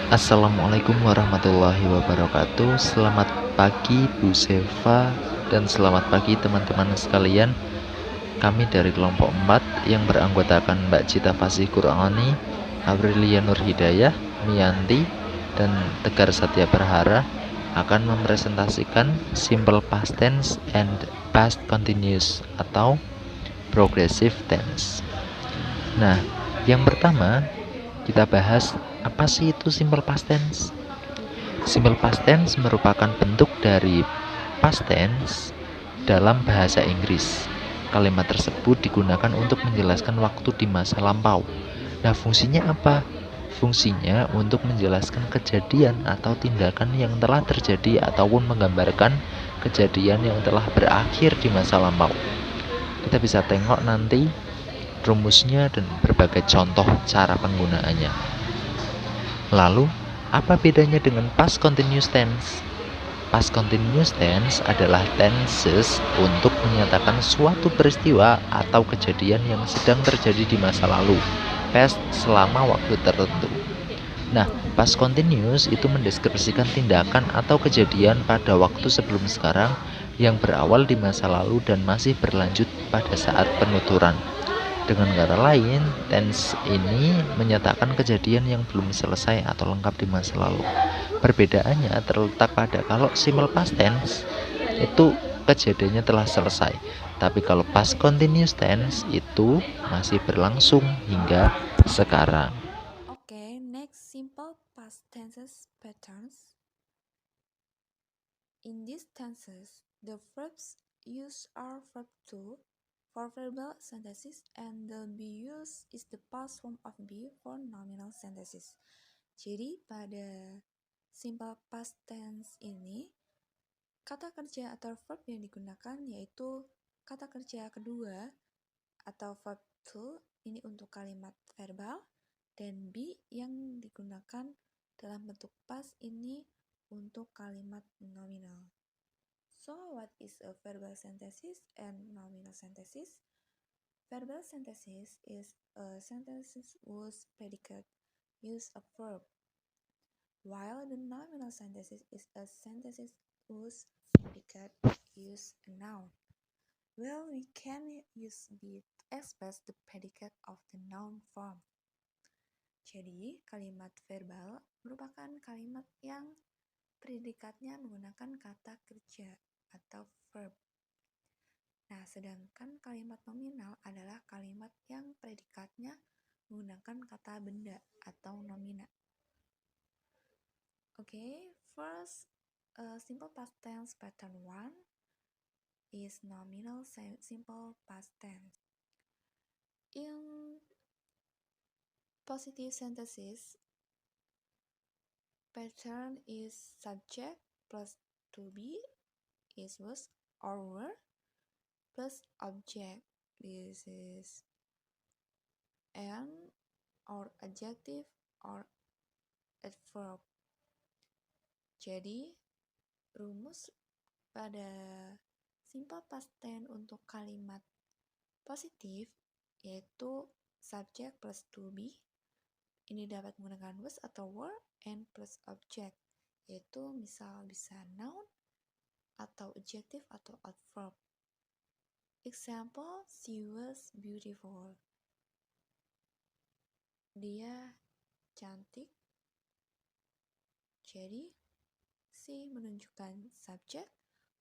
Assalamualaikum warahmatullahi wabarakatuh. Selamat pagi Bu Seva dan selamat pagi teman-teman sekalian. Kami dari kelompok 4 yang beranggotakan Mbak Cita Fasih Qur'ani, Aprilia Nur Hidayah, Mianti, dan Tegar Satya Berhara akan mempresentasikan simple past tense and past continuous atau progressive tense. Nah, yang pertama kita bahas apa sih itu simple past tense. Simple past tense merupakan bentuk dari past tense dalam bahasa Inggris. Kalimat tersebut digunakan untuk menjelaskan waktu di masa lampau. Nah, fungsinya apa? Fungsinya untuk menjelaskan kejadian atau tindakan yang telah terjadi ataupun menggambarkan kejadian yang telah berakhir di masa lampau. Kita bisa tengok nanti rumusnya dan berbagai contoh cara penggunaannya. Lalu, apa bedanya dengan past continuous tense? Past continuous tense adalah tenses untuk menyatakan suatu peristiwa atau kejadian yang sedang terjadi di masa lalu, past selama waktu tertentu. Nah, past continuous itu mendeskripsikan tindakan atau kejadian pada waktu sebelum sekarang yang berawal di masa lalu dan masih berlanjut pada saat penuturan. Dengan kata lain, tense ini menyatakan kejadian yang belum selesai atau lengkap di masa lalu. Perbedaannya terletak pada kalau simple past tense itu kejadiannya telah selesai, tapi kalau past continuous tense itu masih berlangsung hingga sekarang. Okay, next simple past tenses patterns. In these tenses, the verbs used are verb to for verbal sentences and the be used is the past form of be for nominal sentences. Jadi pada simple past tense ini kata kerja atau verb yang digunakan yaitu kata kerja kedua atau verb to ini untuk kalimat verbal dan be yang digunakan dalam bentuk past ini untuk kalimat nominal. So, what is a verbal synthesis and nominal synthesis? Verbal synthesis is a sentence whose predicate use a verb, while the nominal synthesis is a sentence whose predicate use a noun. Well, we can use be to express the predicate of the noun form. Jadi, kalimat verbal merupakan kalimat yang predikatnya menggunakan kata kerja atau verb. Nah, sedangkan kalimat nominal adalah kalimat yang predikatnya menggunakan kata benda atau nomina. Okay, first, simple past tense pattern 1 is nominal simple past tense. In positive sentences, pattern is subject plus to be is was or were plus object. This is an or adjective or adverb. Jadi, rumus pada simple past tense untuk kalimat positif yaitu subject plus to be. Ini dapat menggunakan was atau were and plus object, yaitu misal bisa noun atau adjective atau adverb. Example, she was beautiful. Dia cantik. Jadi, she menunjukkan subject,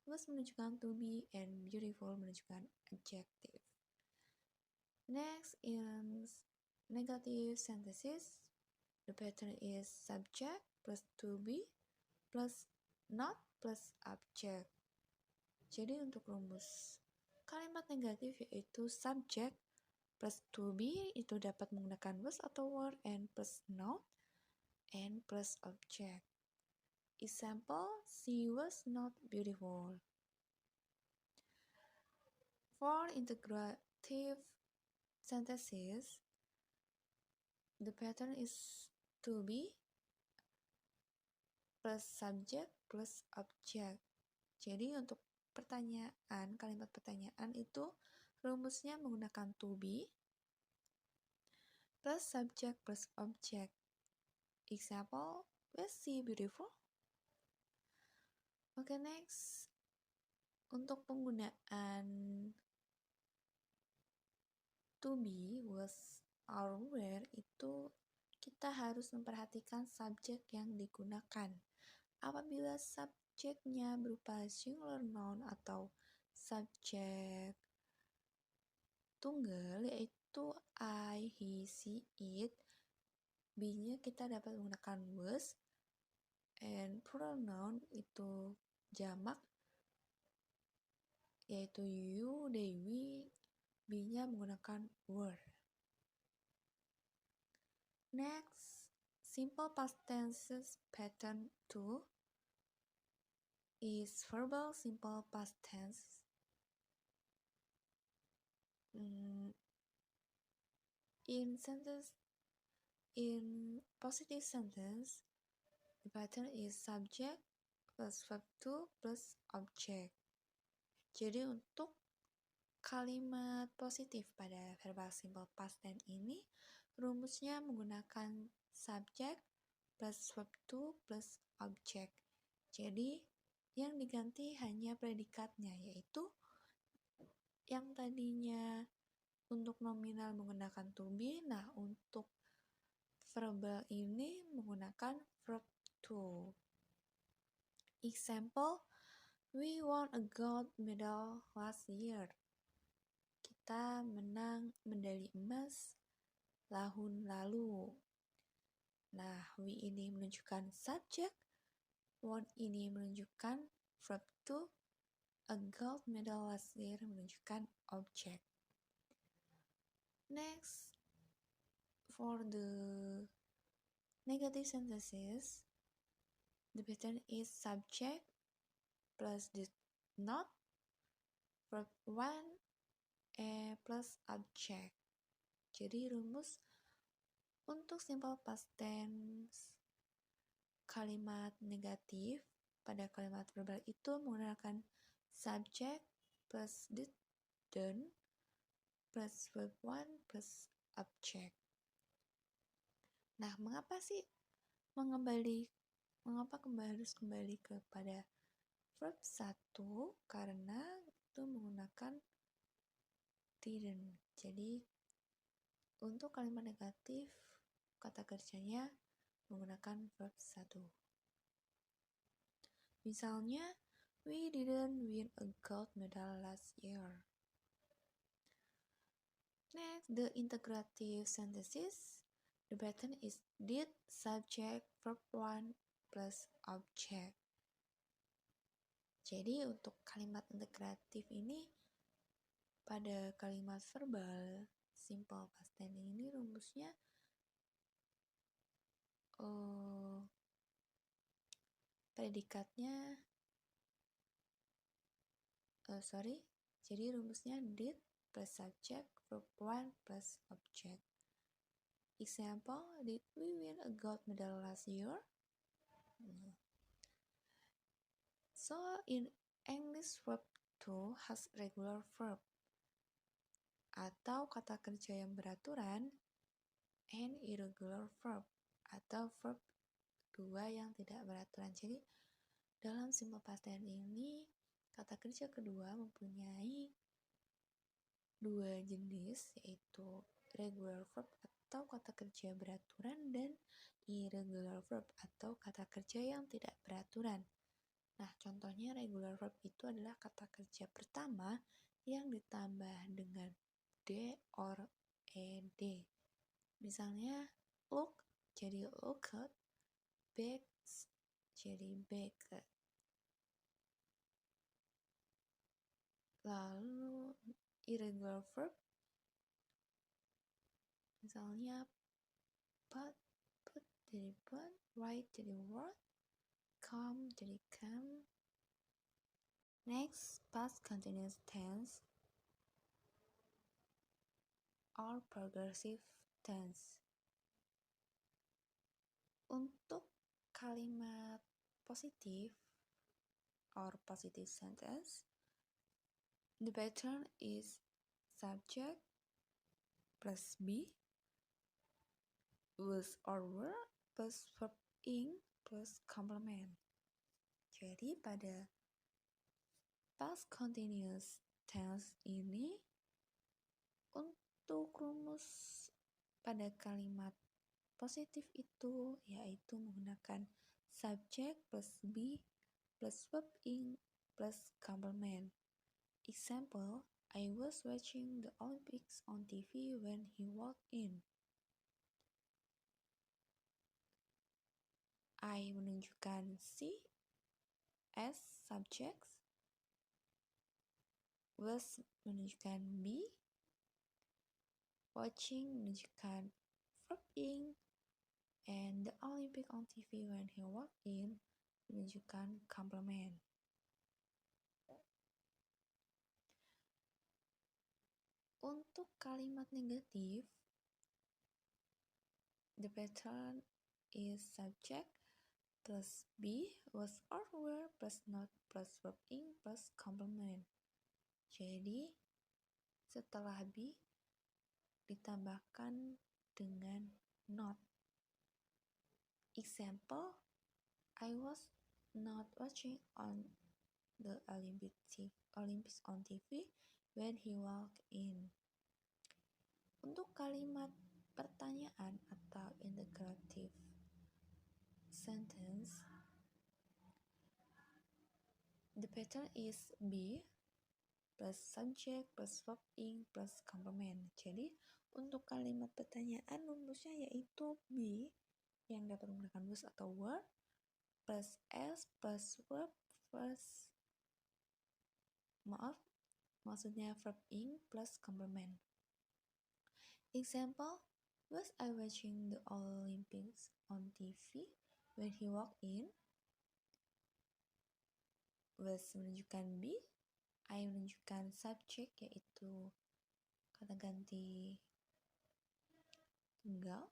was menunjukkan to be, and beautiful menunjukkan adjective. Next, in negative sentences, the pattern is subject plus to be plus not plus object. Jadi untuk rumus kalimat negatif yaitu subject plus to be itu dapat menggunakan was atau were and plus noun and plus object. Example, she was not beautiful. For integrative sentences, the pattern is to be plus subject plus object. Jadi untuk pertanyaan, kalimat pertanyaan itu rumusnya menggunakan to be plus subject plus object. Example, Let's see, beautiful. Okay, next. Untuk penggunaan to be, was, or were itu kita harus memperhatikan subjek yang digunakan. Apabila subjeknya berupa singular noun atau subjek tunggal yaitu I, he, she, it, be-nya kita dapat menggunakan was, and plural noun itu jamak yaitu you, they, we, be-nya menggunakan were. Next, simple past tenses pattern 2 is verbal simple past tense. In positive sentence, the pattern is subject plus verb to plus object. Jadi untuk kalimat positif pada verbal simple past tense ini, rumusnya menggunakan subject plus verb to plus object. Jadi yang diganti hanya predikatnya, yaitu yang tadinya untuk nominal menggunakan to be, nah untuk verbal ini menggunakan verb to. Example, we won a gold medal last year. Kita menang medali emas tahun lalu. Nah, we ini menunjukkan subject, won ini menunjukkan verb to, a gold medal last year menunjukkan object. Next, for the negative sentences, the pattern is subject plus did not, verb one, plus object. Jadi rumus untuk simple past tense kalimat negatif pada kalimat verbal itu menggunakan subject plus didn't plus verb one plus object. Nah, mengapa harus kembali kepada verb 1? Karena itu menggunakan didn't. Jadi untuk kalimat negatif kata kerjanya menggunakan verb 1. Misalnya, we didn't win a gold medal last year. Next, the integrative sentences. The pattern is did, subject, verb 1 plus object. Jadi untuk kalimat integratif ini pada kalimat verbal simple past tense ini rumusnya predikatnya jadi rumusnya did plus subject, verb 1 plus object. Example, did we win a gold medal last year? So, in English, verb to has regular verb atau kata kerja yang beraturan and irregular verb atau verb 2 yang tidak beraturan. Jadi, dalam simple past tense ini, kata kerja kedua mempunyai dua jenis, yaitu regular verb atau kata kerja beraturan dan irregular verb atau kata kerja yang tidak beraturan. Nah, contohnya regular verb itu adalah kata kerja pertama yang ditambah dengan d or ed. Misalnya, look jadi looked, baked jadi baked. Lalu irregular verb, misalnya put jadi put, write jadi wrote, come jadi come. Next, past continuous tense or progressive tense. Untuk kalimat positif or positive sentence, the pattern is subject plus be, was or were plus verb ing plus complement. Jadi pada past continuous tense ini untuk rumus pada kalimat positif itu yaitu menggunakan subject plus be plus verb ing plus complement. Example, I was watching the Olympics on TV when he walked in. I menunjukkan si as subject, was menunjukkan be, watching menunjukkan verb ing, and the Olympic on TV when he walked in menunjukkan complement. Untuk kalimat negatif, the pattern is subject plus be, was or were plus not plus verb ing plus complement. Jadi setelah be ditambahkan dengan not. Example, I was not watching on the Olympics on TV when he walked in. Untuk kalimat pertanyaan atau interrogative sentence, the pattern is be plus subject plus verb ing plus complement. Jadi untuk kalimat pertanyaan rumusnya yaitu be yang dapat menggunakan was atau were plus s plus verb plus maksudnya verb ing plus complement. Example, was I watching the Olympics on TV when he walked in? Was menunjukkan be, I menunjukkan subject yaitu kata ganti tunggal,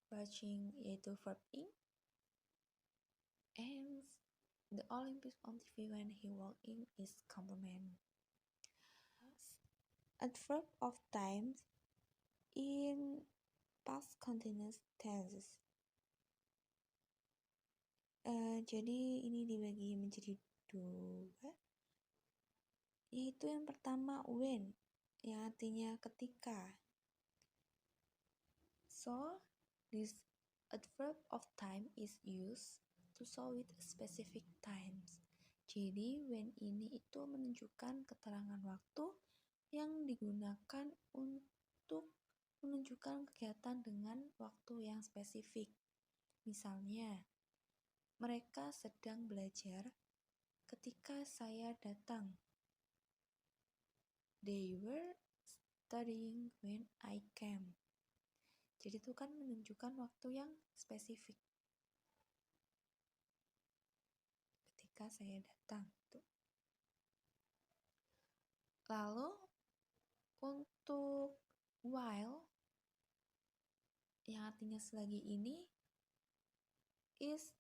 watching yaitu verb ing, and the Olympics on TV when he walked in is complement. Adverb of time in past continuous tenses. Jadi ini dibagi menjadi dua, yaitu yang pertama when, yang artinya ketika. So this adverb of time is used to show with specific times. Jadi when ini itu menunjukkan keterangan waktu yang digunakan untuk menunjukkan kegiatan dengan waktu yang spesifik. Misalnya, mereka sedang belajar ketika saya datang. They were studying when I came. Jadi itu kan menunjukkan waktu yang spesifik. Ketika saya datang. Lalu untuk while yang artinya selagi ini is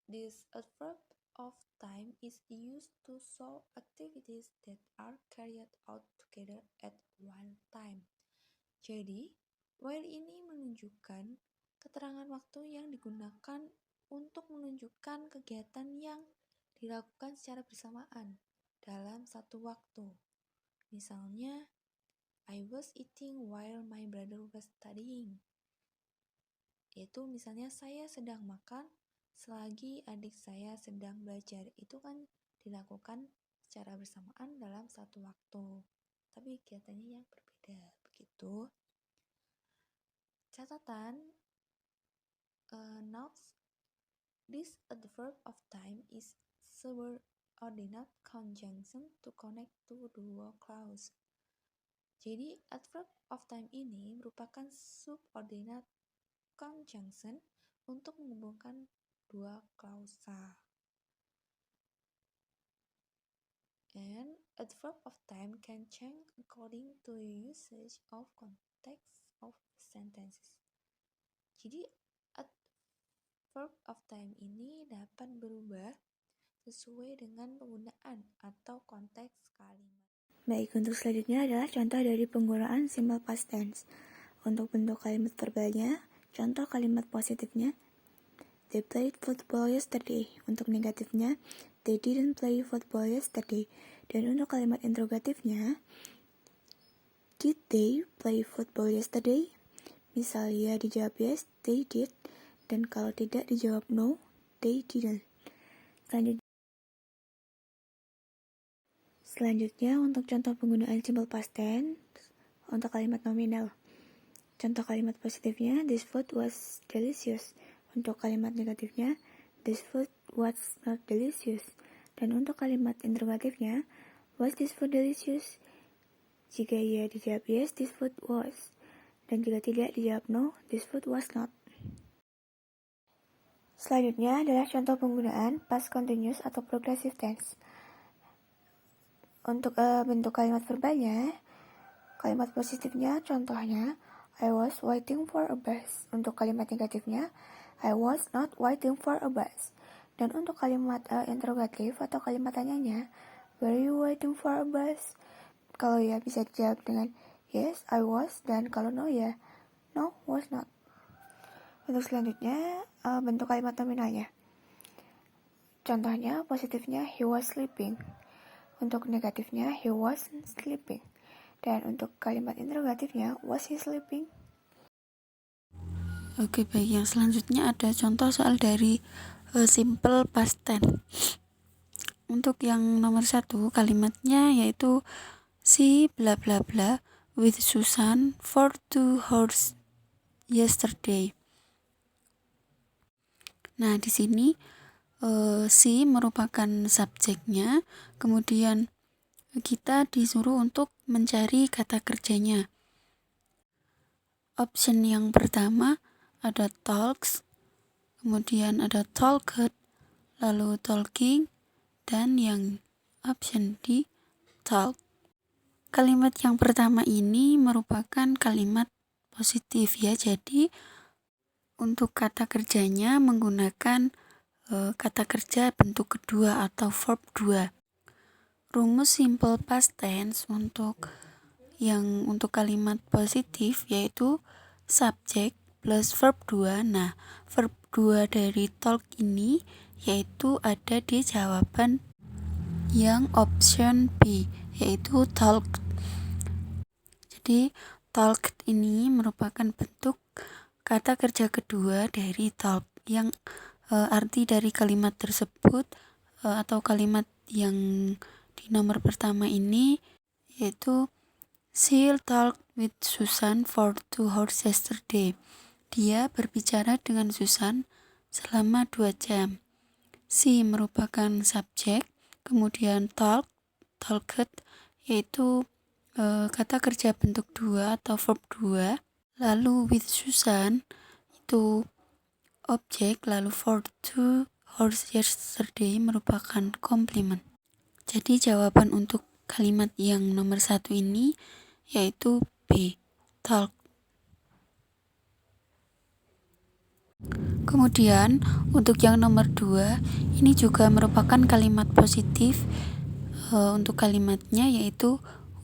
this adverb of time is used to show activities that are carried out together at while time. Jadi, while ini menunjukkan keterangan waktu yang digunakan untuk menunjukkan kegiatan yang dilakukan secara bersamaan dalam satu waktu. Misalnya, I was eating while my brother was studying. Yaitu misalnya saya sedang makan selagi adik saya sedang belajar. Itu kan dilakukan secara bersamaan dalam satu waktu. Tapi kegiatannya yang berbeda. Begitu. Catatan, notes, this adverb of time is subordinate conjunction to connect to dua clause. Jadi adverb of time ini merupakan subordinate conjunction untuk menghubungkan dua klausa. And adverb of time can change according to usage of context of sentences. Jadi adverb of time ini dapat berubah sesuai dengan penggunaan atau konteks kalimat. Baik, untuk selanjutnya adalah contoh dari penggunaan simple past tense. Untuk bentuk kalimat verbalnya, contoh kalimat positifnya, They played football yesterday. Untuk negatifnya, they didn't play football yesterday. Dan untuk kalimat interrogatifnya, did they play football yesterday? Misalnya dijawab yes, they did. Dan kalau tidak dijawab no, they didn't. Selanjutnya untuk contoh penggunaan simple past tense untuk kalimat nominal. Contoh kalimat positifnya, this food was delicious. Untuk kalimat negatifnya, this food was not delicious. Dan untuk kalimat interrogatifnya, was this food delicious? Jika ia dijawab yes, this food was. Dan jika tidak dijawab no, this food was not. Selanjutnya adalah contoh penggunaan past continuous atau progressive tense. Untuk bentuk kalimat verbalnya, kalimat positifnya contohnya, I was waiting for a bus. Untuk kalimat negatifnya, I was not waiting for a bus. Dan untuk kalimat interrogatif atau kalimat tanyanya, were you waiting for a bus? Kalau ya bisa dijawab dengan yes, I was. Dan kalau no ya, no, was not. Untuk selanjutnya, bentuk kalimat nominalnya. Contohnya, positifnya, he was sleeping. Untuk negatifnya, he wasn't sleeping. Dan untuk kalimat interrogatifnya, was he sleeping? Oke, baik. Yang selanjutnya ada contoh soal dari simple past tense. Untuk yang nomor 1, kalimatnya yaitu she bla bla bla with Susan for 2 hours yesterday. Nah, di sini she merupakan subjeknya, kemudian kita disuruh untuk mencari kata kerjanya. Option yang pertama ada talks, kemudian ada talked, lalu talking, dan yang option D talk. Kalimat yang pertama ini merupakan kalimat positif ya, jadi untuk kata kerjanya menggunakan kata kerja bentuk kedua atau verb 2. Rumus simple past tense untuk kalimat positif yaitu subjek plus verb 2. Nah, verb 2 dari talk ini yaitu ada di jawaban yang option B, yaitu talk. Jadi, talk ini merupakan bentuk kata kerja kedua dari talk yang arti dari kalimat tersebut atau kalimat yang di nomor pertama ini yaitu she talked with Susan for 2 hours yesterday. Dia berbicara dengan Susan selama 2 jam. She merupakan subjek, kemudian talked yaitu kata kerja bentuk 2 atau verb 2, lalu with Susan itu objek, lalu for 2 hours yesterday merupakan komplement. Jadi jawaban untuk kalimat yang nomor 1 ini yaitu B, talk. Kemudian untuk yang nomor 2 ini juga merupakan kalimat positif. Untuk kalimatnya yaitu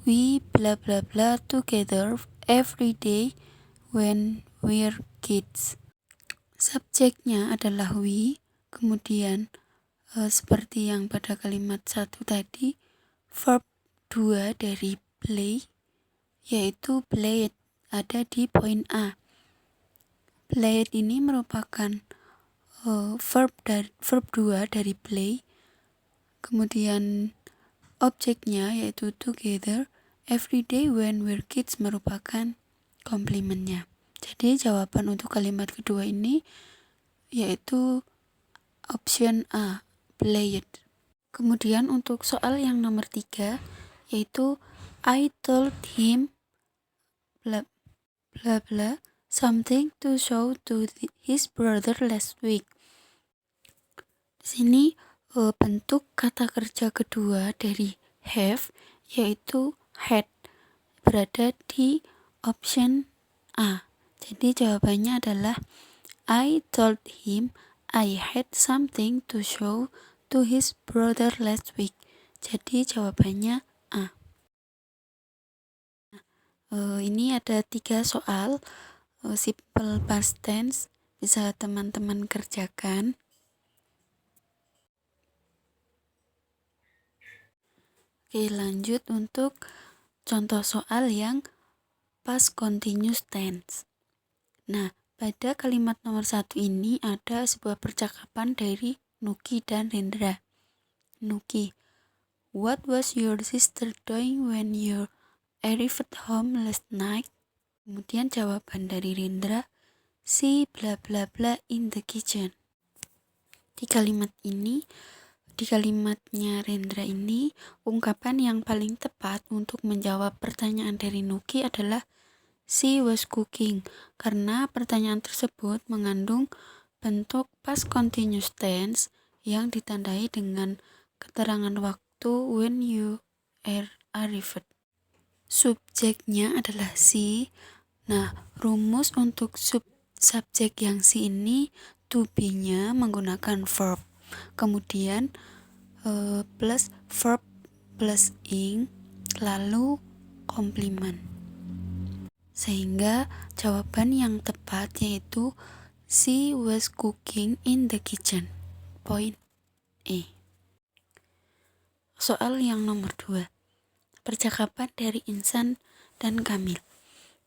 we bla bla bla together every day when we're kids. Subjeknya adalah we, kemudian seperti yang pada kalimat 1 tadi, verb 2 dari play yaitu played ada di poin A. Played ini merupakan verb 2 dari play, kemudian objeknya yaitu together every day when we're kids merupakan komplementnya. Jadi jawaban untuk kalimat kedua ini yaitu option A, played. Kemudian untuk soal yang nomor 3 yaitu I told him bla bla bla something to show to his brother last week. Di sini bentuk kata kerja kedua dari have yaitu had berada di option A. Jadi jawabannya adalah I told him I had something to show to his brother last week. Jadi jawabannya A. Ini ada 3 soal simple past tense bisa teman-teman kerjakan. Oke, lanjut untuk contoh soal yang past continuous tense. Nah, pada kalimat nomor 1 ini ada sebuah percakapan dari Nuki dan Rendra. Nuki, what was your sister doing when you arrived home last night? Kemudian jawaban dari Rendra, she bla bla bla in the kitchen. Di kalimatnya Rendra ini, ungkapan yang paling tepat untuk menjawab pertanyaan dari Nuki adalah she was cooking, karena pertanyaan tersebut mengandung bentuk past continuous tense yang ditandai dengan keterangan waktu when you arrived. Subjeknya adalah she. Nah, rumus untuk subjek yang she ini to be-nya menggunakan verb. Kemudian plus verb plus ing lalu komplement. Sehingga jawaban yang tepat yaitu she was cooking in the kitchen. Point E. Soal yang nomor 2. Percakapan dari Insan dan Kamil.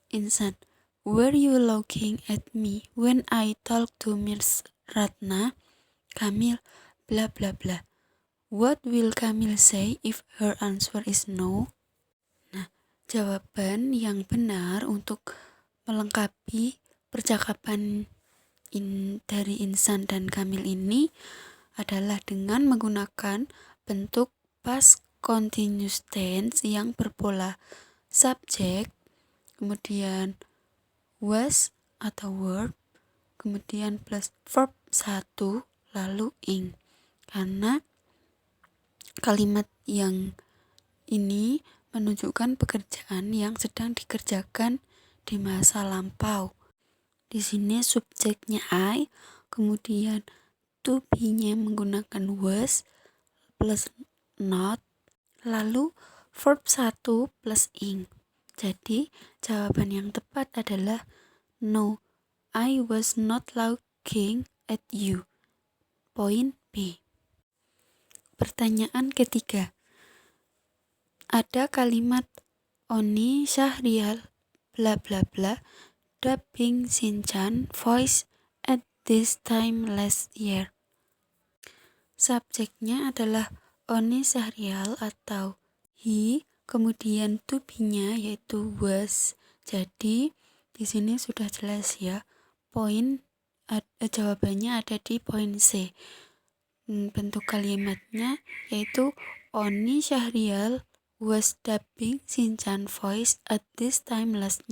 Insan, were you looking at me when I talked to Miss Ratna? Kamil, bla bla bla. What will Kamil say if her answer is no? Nah, jawaban yang benar untuk melengkapi percakapan dari Insan dan Kamil ini adalah dengan menggunakan bentuk past continuous tense yang berpola subjek, kemudian was atau were, kemudian plus verb 1 lalu ing. Karena kalimat yang ini menunjukkan pekerjaan yang sedang dikerjakan di masa lampau. Di sini subjeknya I, kemudian to be-nya menggunakan was plus not, lalu verb 1 plus ing. Jadi jawaban yang tepat adalah no, I was not looking at you. Point B. Pertanyaan ketiga. Ada kalimat Oni Syahrial bla bla bla dubbing Shinchan voice at this time last year. Subjeknya adalah Oni Syahrial atau he, kemudian to be-nya yaitu was. Jadi di sini sudah jelas ya. Jawabannya ada di poin C. Bentuk kalimatnya yaitu Oni Syahrial was dubbing Shinchan voice at this time last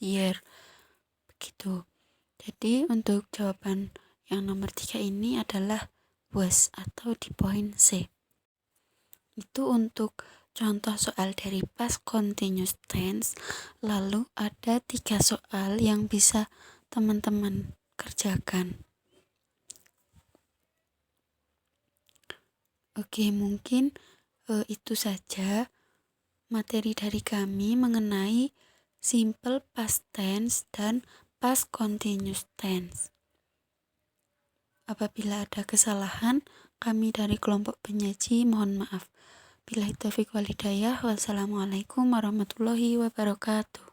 year. Begitu. Jadi untuk jawaban yang nomor 3 ini adalah was atau di poin C. Itu untuk contoh soal dari past continuous tense. Lalu ada 3 soal yang bisa teman-teman kerjakan. Oke, mungkin itu saja materi dari kami mengenai simple past tense dan past continuous tense. Apabila ada kesalahan, kami dari kelompok penyaji mohon maaf. Billahi taufiq wal hidayah. Wassalamualaikum warahmatullahi wabarakatuh.